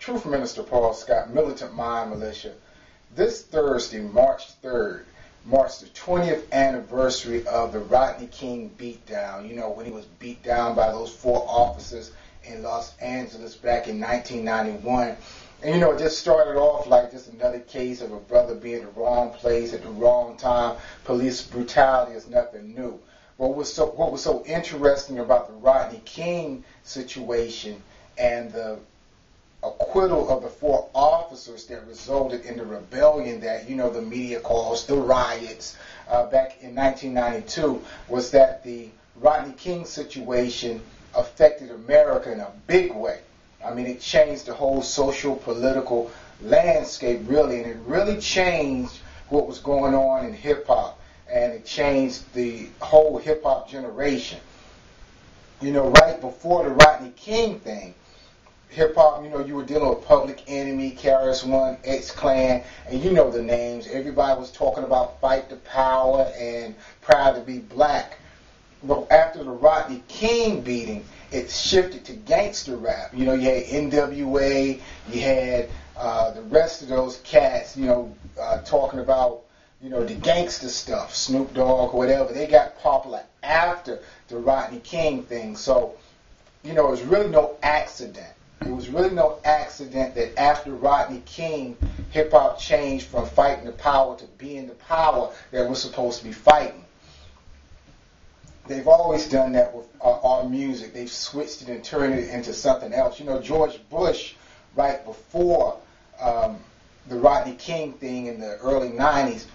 Truth Minister Paul Scott, Militant Mind Militia. This Thursday, March 3rd, marks the 20th anniversary of the Rodney King beatdown. You know, when he was beat down by those 4 officers in Los Angeles back in 1991. And you know, it just started off like just another case of a brother being in the wrong place at the wrong time. Police brutality is nothing new. But what was so interesting about the Rodney King situation and the acquittal of the 4 officers that resulted in the rebellion that, you know, the media calls the riots back in 1992 was that the Rodney King situation affected America in a big way. I mean, it changed the whole social, political landscape, really, and it really changed what was going on in hip-hop, and it changed the whole hip-hop generation. You know, right before the Rodney King thing, hip-hop, you know, you were dealing with Public Enemy, KRS-One, X-Clan, and you know the names. Everybody was talking about Fight the Power and Proud to be Black. But after the Rodney King beating, it shifted to gangster rap. You know, you had NWA, you had the rest of those cats, you know, talking about, you know, the gangster stuff, Snoop Dogg or whatever. They got popular after the Rodney King thing. So, you know, it was really no accident. It was really no accident that after Rodney King, hip-hop changed from fighting the power to being the power that we're supposed to be fighting. They've always done that with our music. They've switched it and turned it into something else. You know, George Bush, right before the Rodney King thing in the early 90s,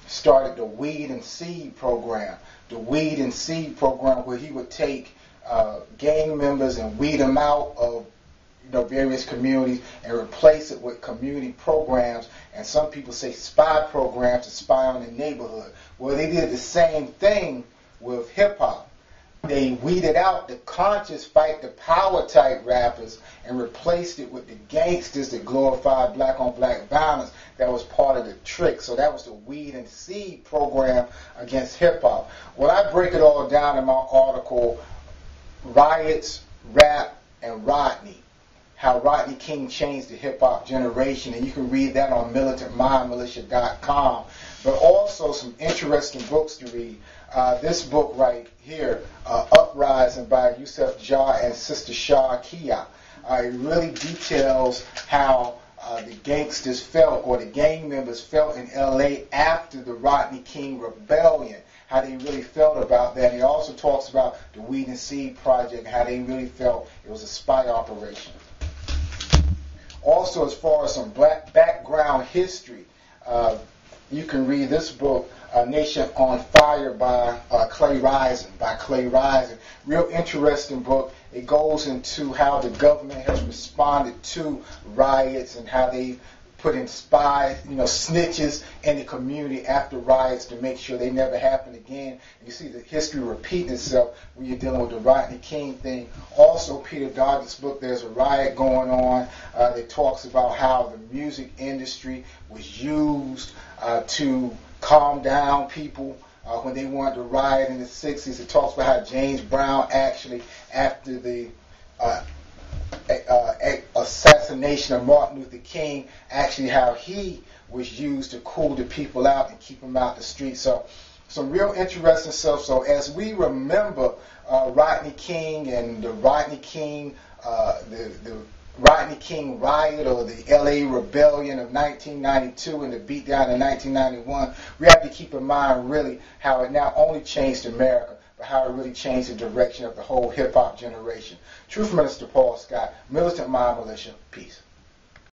started the Weed and Seed program. The Weed and Seed program where he would take gang members and weed them out of, you know, various communities and replace it with community programs, and some people say spy programs to spy on the neighborhood. Well, they did the same thing with hip-hop. They weeded out the conscious fight the power type rappers and replaced it with the gangsters that glorified black-on-black violence. That was part of the trick. So that was the Weed and Seed program against hip-hop. Well, I break it all down in my article, Riots, Rap, and Rodney. How Rodney King changed the hip-hop generation, and you can read that on militantmindmilitia.com. But also some interesting books to read. This book right here, Uprising by Yusuf Jah and Sister Shah Kia. It really details how the gangsters felt, or the gang members felt in L.A. after the Rodney King rebellion, how they really felt about that. He also talks about the Weed and Seed project, how they really felt it was a spy operation. Also, as far as some black background history, you can read this book, Nation on Fire by Clay Rising. Real interesting book. It goes into how the government has responded to riots and how they put in spies, you know, snitches in the community after riots to make sure they never happen again. You see the history repeating itself when you're dealing with the Rodney King thing. Also, Peter Dodge's book, There's a Riot Going On, that talks about how the music industry was used to calm down people when they wanted to riot in the 60s. It talks about how James Brown actually, after the assassination of Martin Luther King, actually how he was used to cool the people out and keep them out the street. So some real interesting stuff. So as we remember Rodney King and the Rodney King, the Rodney King riot or the L.A. rebellion of 1992 and the beatdown in 1991, we have to keep in mind really how it not only changed America, but how it really changed the direction of the whole hip-hop generation. Truth Minister Paul Scott, Militant Mind Militia, peace.